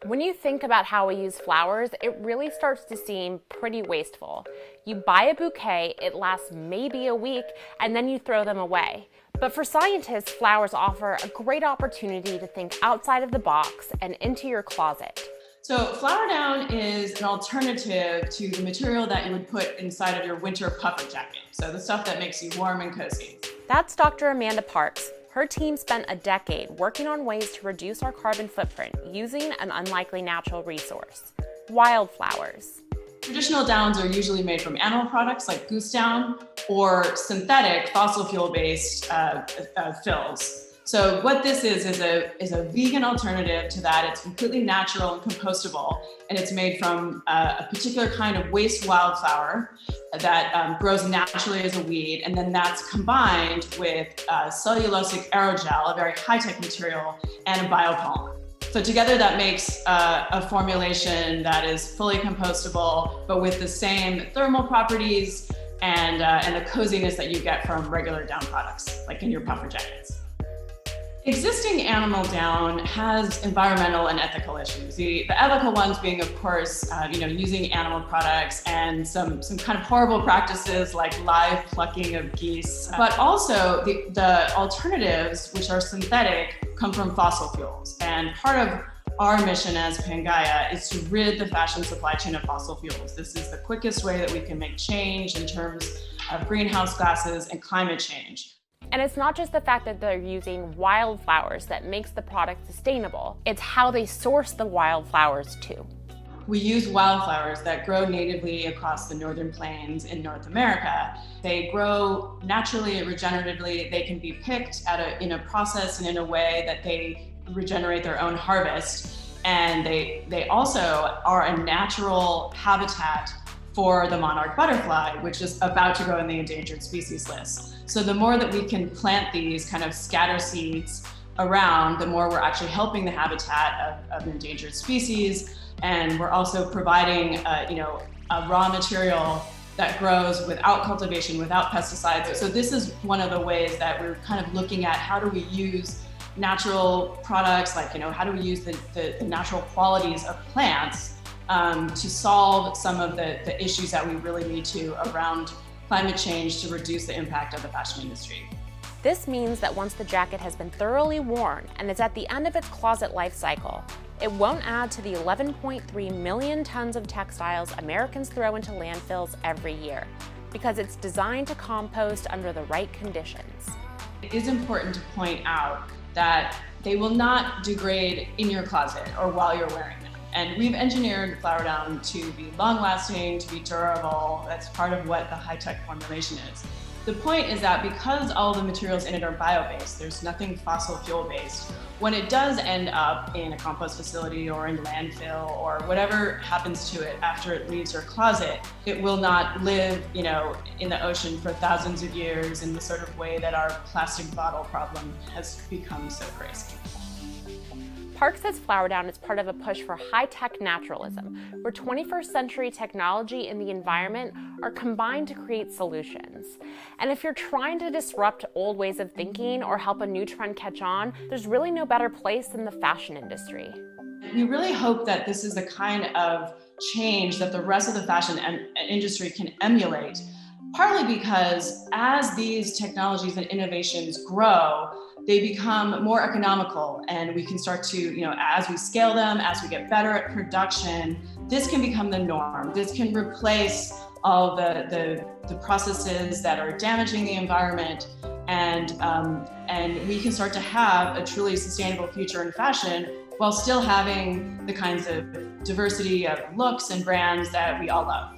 When you think about how we use flowers, it really starts to seem pretty wasteful. You buy a bouquet, it lasts maybe a week, and then you throw them away. But for scientists, flowers offer a great opportunity to think outside of the box and into your closet. So flower down is an alternative to the material that you would put inside of your winter puffer jacket. So the stuff that makes you warm and cozy. That's Dr. Amanda Parks. Her team spent a decade working on ways to reduce our carbon footprint using an unlikely natural resource: wildflowers. Traditional downs are usually made from animal products like goose down or synthetic fossil fuel-based fills. So what this is a vegan alternative to that. It's completely natural and compostable, and it's made from a particular kind of waste wildflower that grows naturally as a weed, and then that's combined with cellulosic aerogel, a very high-tech material, and a biopolymer. So together that makes a formulation that is fully compostable, but with the same thermal properties and the coziness that you get from regular down products, like in your puffer jackets. Existing animal down has environmental and ethical issues. The ethical ones being, of course, using animal products and some kind of horrible practices like live plucking of geese. But also the alternatives, which are synthetic, come from fossil fuels. And part of our mission as Pangaea is to rid the fashion supply chain of fossil fuels. This is the quickest way that we can make change in terms of greenhouse gases and climate change. And it's not just the fact that they're using wildflowers that makes the product sustainable, it's how they source the wildflowers too. We use wildflowers that grow natively across the northern plains in North America. They grow naturally, regeneratively. They can be picked in a process and in a way that they regenerate their own harvest. And they also are a natural habitat for the monarch butterfly, which is about to go in the endangered species list. So the more that we can plant these kind of scatter seeds around, the more we're actually helping the habitat of endangered species. And we're also providing a raw material that grows without cultivation, without pesticides. So this is one of the ways that we're kind of looking at how do we use natural products, like how do we use the natural qualities of plants to solve some of the issues that we really need to around climate change to reduce the impact of the fashion industry. This means that once the jacket has been thoroughly worn and is at the end of its closet life cycle, it won't add to the 11.3 million tons of textiles Americans throw into landfills every year, because it's designed to compost under the right conditions. It is important to point out that they will not degrade in your closet or while you're wearing them. And we've engineered flower down to be long-lasting, to be durable. That's part of what the high-tech formulation is. The point is that because all the materials in it are bio-based, there's nothing fossil fuel-based. When it does end up in a compost facility or in landfill or whatever happens to it after it leaves your closet, it will not live, in the ocean for thousands of years in the sort of way that our plastic bottle problem has become so crazy. Parks says flower down is part of a push for high-tech naturalism, where 21st century technology and the environment are combined to create solutions. And if you're trying to disrupt old ways of thinking or help a new trend catch on, there's really no better place than the fashion industry. We really hope that this is the kind of change that the rest of the fashion industry can emulate, partly because as these technologies and innovations grow, they become more economical, and we can start to, as we scale them, as we get better at production, this can become the norm. This can replace all the processes that are damaging the environment, and we can start to have a truly sustainable future in fashion while still having the kinds of diversity of looks and brands that we all love.